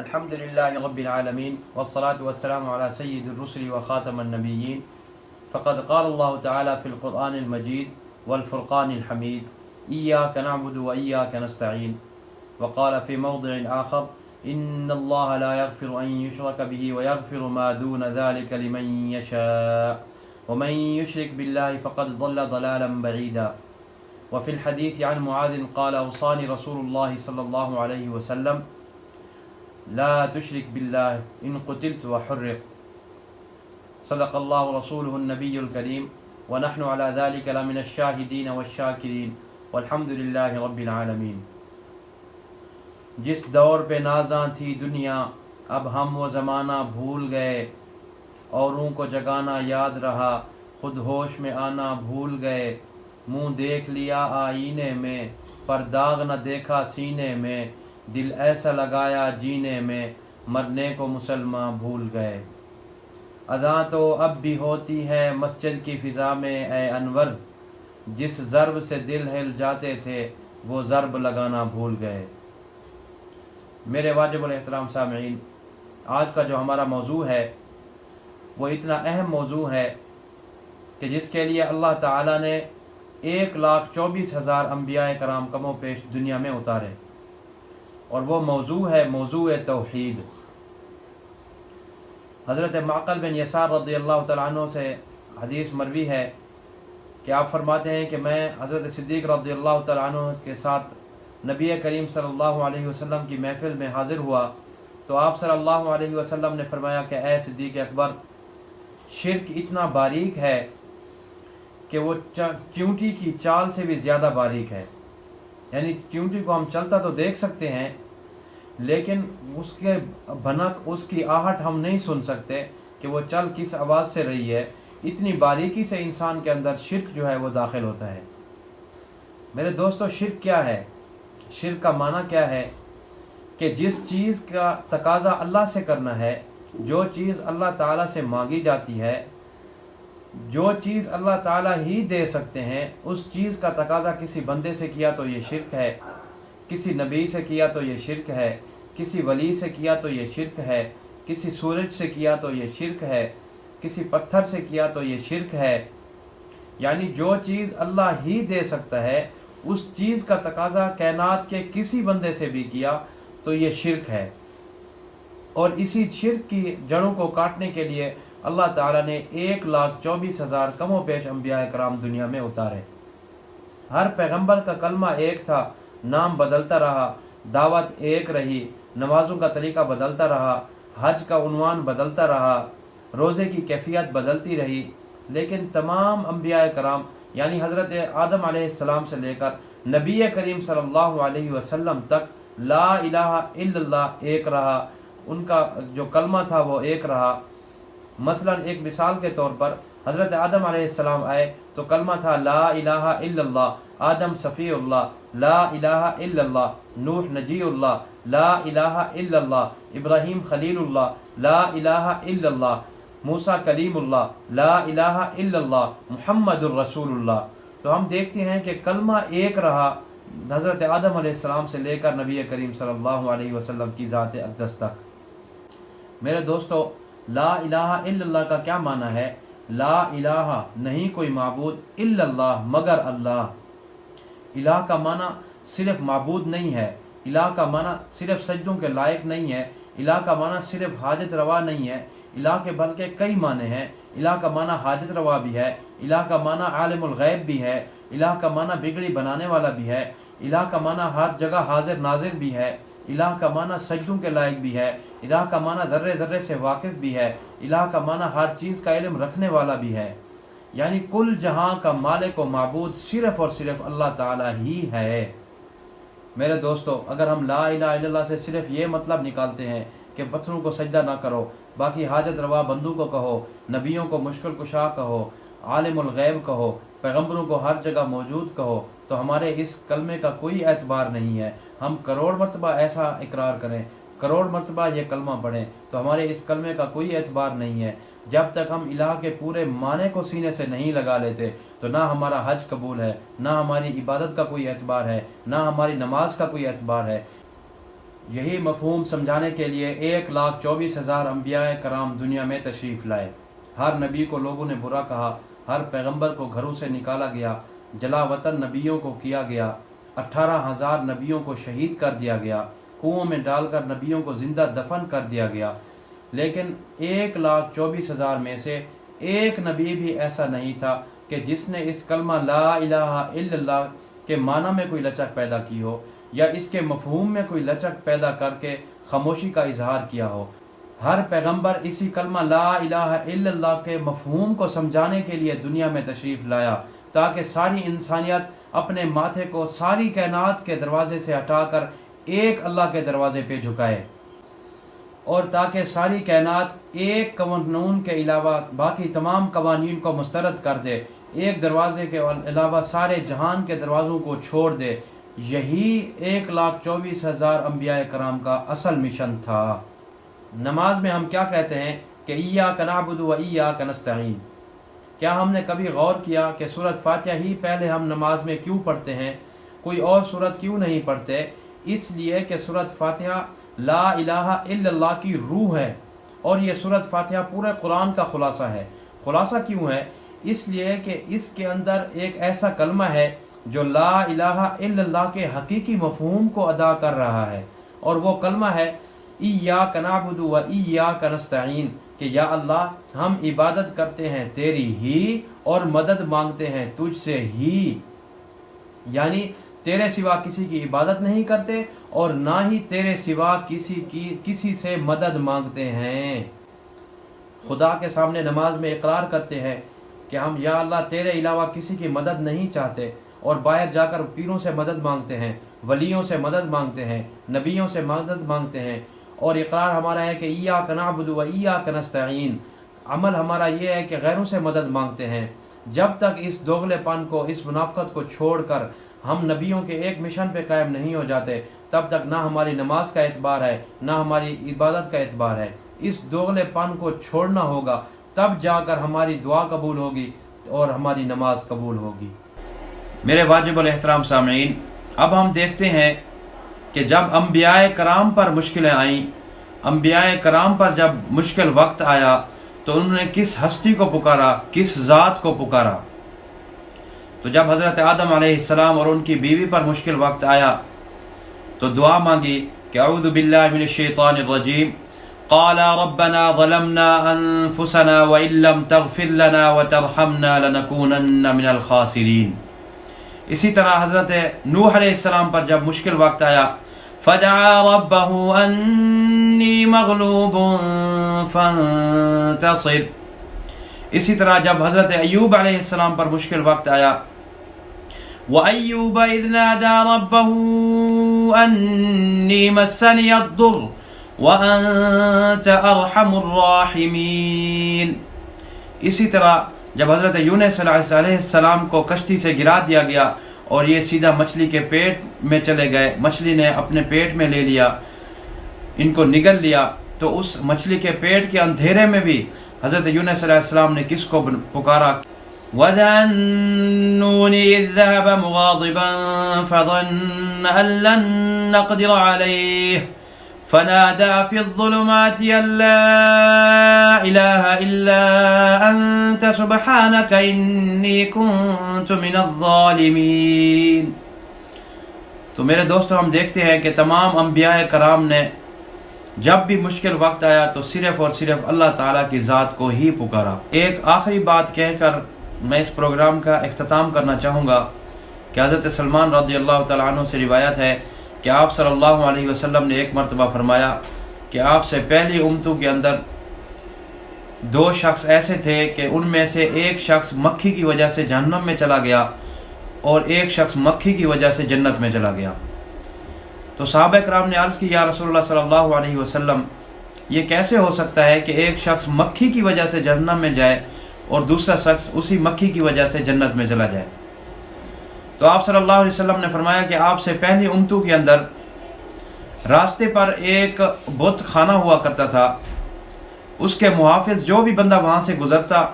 الحمد لله رب العالمين والصلاة والسلام على سيد الرسل وخاتم النبيين. فقد قال الله تعالى في القرآن المجيد والفرقان الحميد: إياك نعبد وإياك نستعين. وقال في موضع آخر: إن الله لا يغفر أن يشرك به ويغفر ما دون ذلك لمن يشاء ومن يشرك بالله فقد ضل ضلالا بعيدا. وفي الحديث عن معاذ قال: أوصاني رسول الله صلى الله عليه وسلم: لا تشرك بالله إن قتلت وحرقت. صدق الله رسوله النبي الكريم ونحن على ذلك لمن الشاهدين والشاکرین والحمد للہ رب العالمین. جس دور پہ نازاں تھی دنیا اب ہم وہ زمانہ بھول گئے، اوروں کو جگانا یاد رہا خود ہوش میں آنا بھول گئے. منہ دیکھ لیا آئینے میں پر داغ نہ دیکھا سینے میں، دل ایسا لگایا جینے میں مرنے کو مسلمان بھول گئے. اذاں تو اب بھی ہوتی ہے مسجد کی فضا میں اے انور، جس ضرب سے دل ہل جاتے تھے وہ ضرب لگانا بھول گئے. میرے واجب الاحترام سامعین، آج کا جو ہمارا موضوع ہے وہ اتنا اہم موضوع ہے کہ جس کے لیے اللہ تعالیٰ نے 1,24,000 انبیاء کرام کم و پیش دنیا میں اتارے، اور وہ موضوع ہے موضوع توحید. حضرت معقل بن یسار رضی اللہ تعالیٰ عنہ سے حدیث مروی ہے کہ آپ فرماتے ہیں کہ میں حضرت صدیق رضی اللہ تعالیٰ عنہ کے ساتھ نبی کریم صلی اللہ علیہ وسلم کی محفل میں حاضر ہوا تو آپ صلی اللہ علیہ وسلم نے فرمایا کہ اے صدیق اکبر، شرک اتنا باریک ہے کہ وہ چیونٹی کی چال سے بھی زیادہ باریک ہے. یعنی چیونٹی کو ہم چلتا تو دیکھ سکتے ہیں لیکن اس کے بھنک، اس کی آہٹ ہم نہیں سن سکتے کہ وہ چل کس آواز سے رہی ہے. اتنی باریکی سے انسان کے اندر شرک جو ہے وہ داخل ہوتا ہے. میرے دوستو، شرک کیا ہے؟ شرک کا معنی کیا ہے؟ کہ جس چیز کا تقاضا اللہ سے کرنا ہے، جو چیز اللہ تعالیٰ سے مانگی جاتی ہے، جو چیز اللہ تعالیٰ ہی دے سکتے ہیں، اس چیز کا تقاضا کسی بندے سے کیا تو یہ شرک ہے، کسی نبی سے کیا تو یہ شرک ہے، کسی ولی سے کیا تو یہ شرک ہے، کسی سورج سے کیا تو یہ شرک ہے، کسی پتھر سے کیا تو یہ شرک ہے. یعنی جو چیز اللہ ہی دے سکتا ہے اس چیز کا تقاضا کائنات کے کسی بندے سے بھی کیا تو یہ شرک ہے. اور اسی شرک کی جڑوں کو کاٹنے کے لیے اللہ تعالیٰ نے 1,24,000 کم و پیش انبیاء کرام دنیا میں اتارے. ہر پیغمبر کا کلمہ ایک تھا، نام بدلتا رہا، دعوت ایک رہی، نمازوں کا طریقہ بدلتا رہا، حج کا عنوان بدلتا رہا، روزے کی کیفیت بدلتی رہی، لیکن تمام انبیاء کرام یعنی حضرت آدم علیہ السلام سے لے کر نبی کریم صلی اللہ علیہ وسلم تک لا الہ الا اللہ ایک رہا. ان کا جو کلمہ تھا وہ ایک رہا. مثلا ایک مثال کے طور پر حضرت آدم علیہ السلام آئے تو کلمہ تھا لا الہ الا اللہ، آدم صفی اللہ، لا الہ الا اللہ، نوح نجی اللہ، لا الہ الا اللہ، ابراہیم خلیل اللہ، لا الہ الا اللہ، موسیٰ کلیم اللہ، لا الہ الا اللہ، محمد الرسول اللہ. تو ہم دیکھتے ہیں کہ کلمہ ایک رہا حضرت آدم علیہ السلام سے لے کر نبی کریم صلی اللہ علیہ وسلم کی ذات اقدس تک. میرے دوستو، لا الہ الا اللہ کا کیا معنی ہے؟ لا الہ، نہیں کوئی معبود، الا اللہ، مگر اللہ. الہ کا معنی صرف معبود نہیں ہے، الہ کا معنی صرف سجدوں کے لائق نہیں ہے، الہ کا معنی صرف حاجت روا نہیں ہے، الہ کے بلکہ کئی معنی ہیں. الہ کا معنی حاجت روا بھی ہے، الہ کا معنی عالم الغیب بھی ہے، الہ کا معنی بگڑی بنانے والا بھی ہے، الہ کا معنی ہر جگہ حاضر ناظر بھی ہے، الہ کا معنی سجدوں کے لائق بھی ہے، الہ کا معنی ذرے ذرے سے واقف بھی ہے، الہ کا معنی ہر چیز کا علم رکھنے والا بھی ہے. یعنی کل جہاں کا مالک و معبود صرف اور صرف اللہ تعالیٰ ہی ہے. میرے دوستو، اگر ہم لا الہ الا اللہ سے صرف یہ مطلب نکالتے ہیں کہ پتھروں کو سجدہ نہ کرو، باقی حاجت روا بندوں کو کہو، نبیوں کو مشکل کشا کہو، عالم الغیب کہو، پیغمبروں کو ہر جگہ موجود کہو، تو ہمارے اس کلمے کا کوئی اعتبار نہیں ہے. ہم کروڑ مرتبہ ایسا اقرار کریں، کروڑ مرتبہ یہ کلمہ پڑھیں تو ہمارے اس کلمے کا کوئی اعتبار نہیں ہے. جب تک ہم الہ کے پورے معنی کو سینے سے نہیں لگا لیتے تو نہ ہمارا حج قبول ہے، نہ ہماری عبادت کا کوئی اعتبار ہے، نہ ہماری نماز کا کوئی اعتبار ہے. یہی مفہوم سمجھانے کے لیے 1,24,000 انبیاء کرام دنیا میں تشریف لائے۔ ہر نبی کو لوگوں نے برا کہا، ہر پیغمبر کو گھروں سے نکالا گیا، جلا وطن نبیوں کو کیا گیا، 18,000 نبیوں کو شہید کر دیا گیا، کنووں میں ڈال کر نبیوں کو زندہ دفن کر دیا گیا، لیکن 1,24,000 میں سے ایک نبی بھی ایسا نہیں تھا کہ جس نے اس کلمہ لا الہ الا اللہ کے معنی میں کوئی لچک پیدا کی ہو یا اس کے مفہوم میں کوئی لچک پیدا کر کے خاموشی کا اظہار کیا ہو۔ ہر پیغمبر اسی کلمہ لا الہ الا اللہ کے مفہوم کو سمجھانے کے لیے دنیا میں تشریف لایا تاکہ ساری انسانیت اپنے ماتھے کو ساری کائنات کے دروازے سے ہٹا کر ایک اللہ کے دروازے پہ جھکائے، اور تاکہ ساری کائنات ایک قانون کے علاوہ باقی تمام قوانین کو مسترد کر دے، ایک دروازے کے علاوہ سارے جہان کے دروازوں کو چھوڑ دے۔ یہی 1,24,000 انبیاء کرام کا اصل مشن تھا۔ نماز میں ہم کیا کہتے ہیں کہ ایاک نعبد و ایاک نستعین؟ کیا ہم نے کبھی غور کیا کہ سورۃ فاتحہ ہی پہلے ہم نماز میں کیوں پڑھتے ہیں؟ کوئی اور سورت کیوں نہیں پڑھتے؟ اس لیے کہ سورۃ فاتحہ لا الہ الا اللہ کی روح ہے، اور یہ سورۃ فاتحہ پورے قرآن کا خلاصہ ہے۔ خلاصہ کیوں ہے؟ اس لیے کہ اس کے اندر ایک ایسا کلمہ ہے جو لا الہ الا اللہ کے حقیقی مفہوم کو ادا کر رہا ہے، اور وہ کلمہ ہے ایاک نعبد و ایاک نستعین، کہ یا اللہ ہم عبادت کرتے ہیں تیری ہی اور مدد مانگتے ہیں تجھ سے ہی، یعنی تیرے سوا کسی کی عبادت نہیں کرتے اور نہ ہی تیرے سوا کسی سے مدد مانگتے ہیں۔ خدا کے سامنے نماز میں اقرار کرتے ہیں کہ ہم یا اللہ تیرے علاوہ کسی کی مدد نہیں چاہتے، اور باہر جا کر پیروں سے مدد مانگتے ہیں، ولیوں سے مدد مانگتے ہیں، نبیوں سے مدد مانگتے ہیں، اور اقرار ہمارا ہے کہ ایاک نعبد و ایاک نستعین۔ عمل ہمارا یہ ہے کہ غیروں سے مدد مانگتے ہیں۔ جب تک اس دوغلے پن کو، اس منافقت کو چھوڑ کر ہم نبیوں کے ایک مشن پہ قائم نہیں ہو جاتے، تب تک نہ ہماری نماز کا اعتبار ہے نہ ہماری عبادت کا اعتبار ہے۔ اس دوغلے پن کو چھوڑنا ہوگا، تب جا کر ہماری دعا قبول ہوگی اور ہماری نماز قبول ہوگی۔ میرے واجب الاحترام سامعین، اب ہم دیکھتے ہیں کہ جب انبیاء کرام پر مشکلیں آئیں، انبیاء کرام پر جب مشکل وقت آیا تو انہوں نے کس ہستی کو پکارا، کس ذات کو پکارا؟ تو جب حضرت آدم علیہ السلام اور ان کی بیوی پر مشکل وقت آیا تو دعا مانگی کہ اعوذ باللہ من الشیطان الرجیم، قال ربنا ظلمنا انفسنا وان لم تغفر لنا وترحمنا لنکونن من الخاسرین۔ اسی طرح حضرت نوح علیہ السلام پر جب مشکل وقت آیا فدعا ربه انی مغلوب فانتصر۔ اسی طرح جب حضرت ایوب علیہ السلام پر مشکل وقت آیا وَأَيُّوبَ إِذْ نَادَى رَبَّهُ أَنِّي مَسَّنِيَ الضُّرُّ وَأَنْتَ أَرْحَمُ الرَّاحِمِينَ۔ اسی طرح جب حضرت یونس علیہ السلام کو کشتی سے گرا دیا گیا اور یہ سیدھا مچھلی کے پیٹ میں چلے گئے، مچھلی نے اپنے پیٹ میں لے لیا، ان کو نگل لیا، تو اس مچھلی کے پیٹ کے اندھیرے میں بھی حضرت یونس علیہ السلام نے کس کو پکارا؟ وَذَا النُّونِ إِذْ ذَهَبَ مُغَاضِبًا فَظَنَّ أَن لَّن نَّقْدِرَ عَلَيْهِ فَنَادَىٰ فِي الظُّلُمَاتِ أَن لَّا إِلَٰهَ إِلَّا أَنتَ سُبْحَانَكَ إِنِّي كُنتُ مِنَ الظَّالِمِينَ۔ تو میرے دوستو، ہم دیکھتے ہیں کہ تمام انبیاء کرام نے جب بھی مشکل وقت آیا تو صرف اور صرف اللہ تعالیٰ کی ذات کو ہی پکارا۔ ایک آخری بات کہہ کر میں اس پروگرام کا اختتام کرنا چاہوں گا کہ حضرت سلمان رضی اللہ تعالیٰ عنہ سے روایت ہے کہ آپ صلی اللہ علیہ وسلم نے ایک مرتبہ فرمایا کہ آپ سے پہلی امتوں کے اندر 2 شخص ایسے تھے کہ ان میں سے ایک شخص مکھی کی وجہ سے جہنم میں چلا گیا اور ایک شخص مکھی کی وجہ سے جنت میں چلا گیا۔ تو صحابہ کرام نے عرض کی یا رسول اللہ صلی اللہ علیہ وسلم، یہ کیسے ہو سکتا ہے کہ ایک شخص مکھی کی وجہ سے جہنم میں جائے اور دوسرا شخص اسی مکھی کی وجہ سے جنت میں چلا جائے؟ تو آپ صلی اللہ علیہ وسلم نے فرمایا کہ آپ سے پہلی امتوں کے اندر راستے پر ایک بت خانہ ہوا کرتا تھا، اس کے محافظ جو بھی بندہ وہاں سے گزرتا،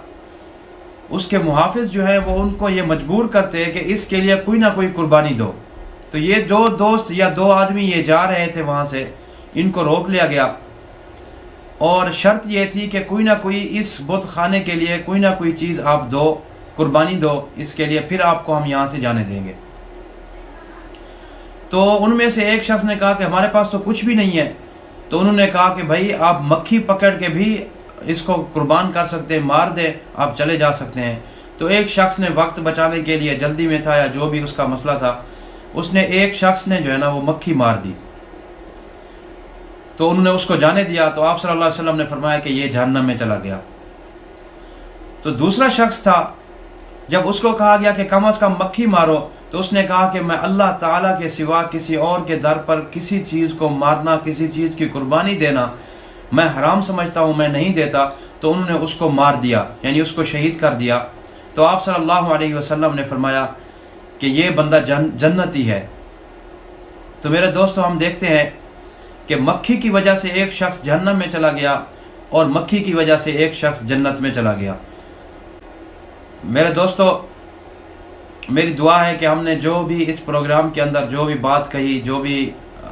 اس کے محافظ جو ہیں وہ ان کو یہ مجبور کرتے کہ اس کے لیے کوئی نہ کوئی قربانی دو، تو یہ جو دوست یا دو آدمی یہ جا رہے تھے وہاں سے، ان کو روک لیا گیا، اور شرط یہ تھی کہ کوئی نہ کوئی اس بت خانے کے لیے کوئی نہ کوئی چیز آپ دو، قربانی دو اس کے لیے، پھر آپ کو ہم یہاں سے جانے دیں گے۔ تو ان میں سے ایک شخص نے کہا کہ ہمارے پاس تو کچھ بھی نہیں ہے۔ تو انہوں نے کہا کہ بھائی آپ مکھی پکڑ کے بھی اس کو قربان کر سکتے ہیں، مار دے، آپ چلے جا سکتے ہیں۔ تو ایک شخص نے وقت بچانے کے لیے، جلدی میں تھا یا جو بھی اس کا مسئلہ تھا، اس نے ایک شخص نے جو ہے نا وہ مکھی مار دی، تو انہوں نے اس کو جانے دیا۔ تو آپ صلی اللہ علیہ وسلم نے فرمایا کہ یہ جہنم میں چلا گیا۔ تو دوسرا شخص تھا، جب اس کو کہا گیا کہ کم از کم مکھی مارو، تو اس نے کہا کہ میں اللہ تعالیٰ کے سوا کسی اور کے در پر کسی چیز کو مارنا، کسی چیز کی قربانی دینا میں حرام سمجھتا ہوں، میں نہیں دیتا۔ تو انہوں نے اس کو مار دیا، یعنی اس کو شہید کر دیا۔ تو آپ صلی اللہ علیہ وسلم نے فرمایا کہ یہ بندہ جنتی ہے۔ تو میرے دوستو، ہم دیکھتے ہیں کہ مکھی کی وجہ سے ایک شخص جہنم میں چلا گیا اور مکھی کی وجہ سے ایک شخص جنت میں چلا گیا۔ میرے دوستو، میری دعا ہے کہ ہم نے جو بھی اس پروگرام کے اندر جو بھی بات کہی، جو بھی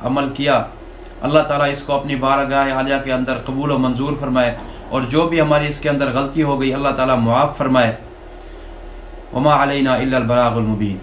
عمل کیا، اللہ تعالیٰ اس کو اپنی بارگاہ عالیہ کے اندر قبول و منظور فرمائے، اور جو بھی ہماری اس کے اندر غلطی ہو گئی اللہ تعالیٰ معاف فرمائے۔ وما علینا الا البلاغ المبین۔